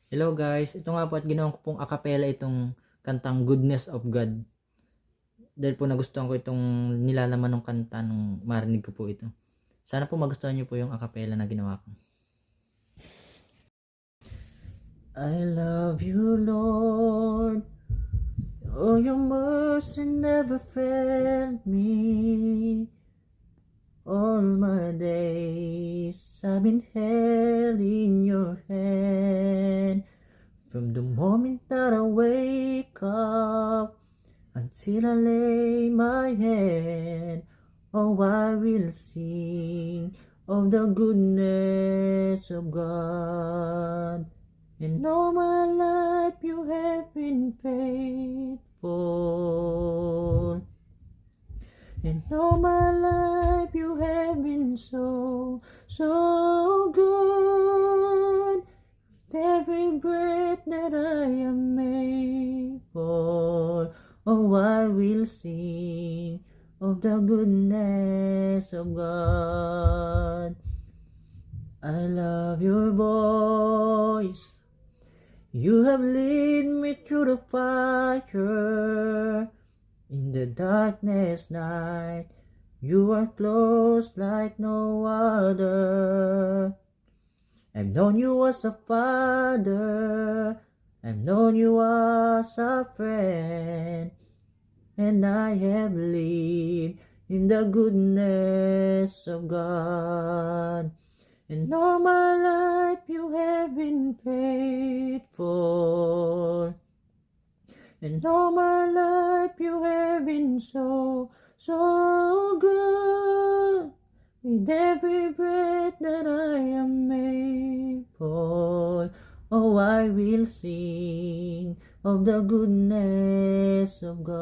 Hello guys, ito nga po at ginawa ko pong acapella itong kantang Goodness of God. Dahil po nagustuhan ko itong nilalaman ng kanta nung marinig ko po ito. Sana po magustuhan niyo po yung acapella na ginawa ko. I love you, Lord. Oh, your mercy never failed me. All my days I've been held in your hand. From the moment that I wake up until I lay my head, oh, I will sing of the goodness of God. And all my life you have been faithful. And all my life you have been so, so good. With every breath that I am able, oh, I will sing of the goodness of God. I love your voice. You have led me through the fire. In the darkness night, you are close like no other. I've known you as a father, I've known you as a friend, and I have lived in the goodness of God. And all my life you have been faithful. And all my life you have been so, so good. With every breath that I am able, oh, I will sing of the goodness of God.